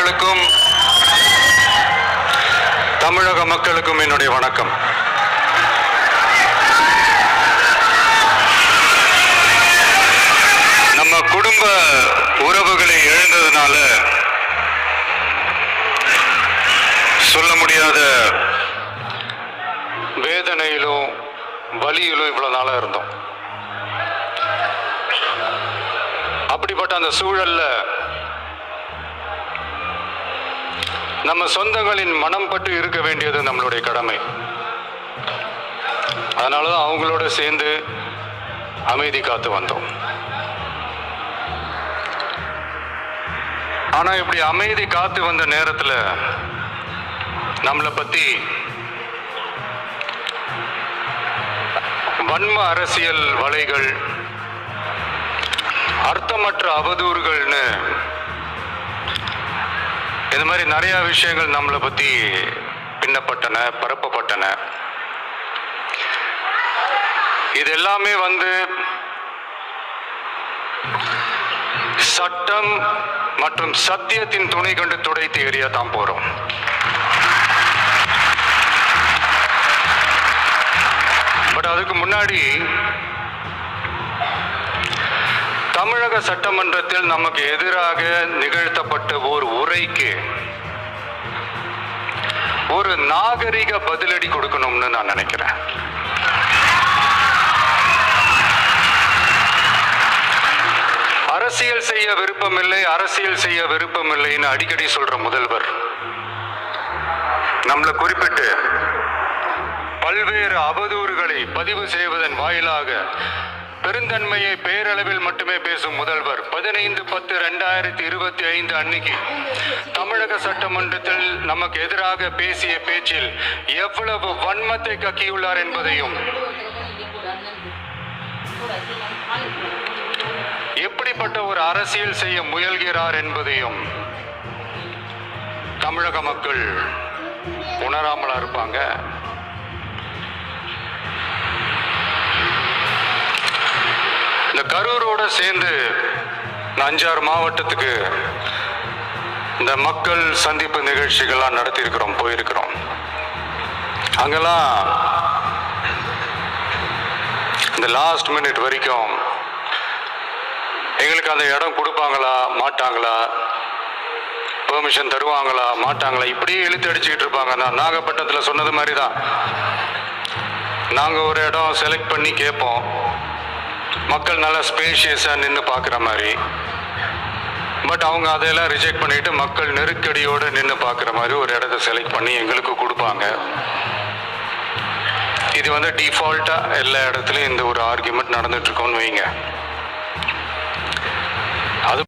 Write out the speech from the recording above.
அவர்களுக்கும் தமிழக மக்களுக்கும் என்னுடைய வணக்கம். நம்ம குடும்ப உறவுகளை இழந்ததுனால சொல்ல முடியாத வேதனையிலும் வலியிலும் இவ்வளவு நாளா இருந்தோம். அப்படிப்பட்ட அந்த சூழல்ல நம்ம சொந்தங்களின் மனம் பட்டு இருக்க வேண்டியது நம்மளுடைய கடமை. அதனாலதான் அவங்களோட சேர்ந்து அமைதி காத்து வந்தோம். ஆனா இப்படி அமைதி காத்து வந்த நேரத்துல நம்மளை பத்தி வன்ம அரசியல் வலைகள், அர்த்தமற்ற அவதூறுகள்னு இந்த மாதிரி நிறைய விஷயங்கள் நம்மளை பத்தி பின்னப்பட்டன, பரப்பப்பட்டன. இது எல்லாமே சட்டம் மற்றும் சத்தியத்தின் துணை கொண்டு துடைத்து எறிய தான் போறோம். பட் அதுக்கு முன்னாடி தமிழக சட்டமன்றத்தில் நமக்கு எதிராக நிகழ்த்தப்பட்ட ஒரு உரைக்கு ஒரு நாகரிக பதிலடி கொடுக்கணும்னு நான் நினைக்கிறேன். அரசியல் செய்ய விருப்பமில்லை, அரசியல் செய்ய விருப்பமில்லைன்னு அடிக்கடி சொல்ற முதல்வர் நம்மளை குறிப்பிட்டு பல்வேறு அவதூறுகளை பதிவு செய்வதன் வாயிலாக பெருந்தன்மையை பேரளவில் மட்டுமே பேசும் முதல்வர் 15/10/2025 அன்னைக்கு தமிழக சட்டமன்றத்தில் நமக்கு எதிராக பேசிய பேச்சில் எவ்வளவு வன்மத்தை கக்கியுள்ளார் என்பதையும், எப்படிப்பட்ட ஒரு அரசியல் செய்ய முயல்கிறார் என்பதையும் தமிழக மக்கள் உணராமலா இருப்பாங்க. இந்த கரூரோட சேர்ந்து 5-6 மாவட்டத்துக்கு இந்த மக்கள் சந்திப்பு நிகழ்ச்சிகள்லாம் நடத்தியிருக்கிறோம், போயிருக்கிறோம். அங்கெல்லாம் இந்த லாஸ்ட் மினிட் வரைக்கும் எங்களுக்கு அந்த இடம் கொடுப்பாங்களா மாட்டாங்களா, பெர்மிஷன் தருவாங்களா மாட்டாங்களா, இப்படியே இழுத்து அடிச்சுக்கிட்டு இருப்பாங்க. நான் நாகப்பட்டினத்தில் சொன்னது மாதிரி தான், நாங்கள் ஒரு இடம் செலக்ட் பண்ணி கேட்போம், மக்கள் நல்லா ஸ்பேஷியஸாக நின்று பார்க்குற மாதிரி. பட் அவங்க அதையெல்லாம் ரிஜெக்ட் பண்ணிட்டு மக்கள் நெருக்கடியோடு நின்று பார்க்குற மாதிரி ஒரு இடத்த செலக்ட் பண்ணி எங்களுக்கு கொடுப்பாங்க. இது டிஃபால்ட்டாக எல்லா இடத்துலையும் இந்த ஒரு ஆர்கியூமெண்ட் நடந்துட்டு இருக்கோன்னு வைங்க.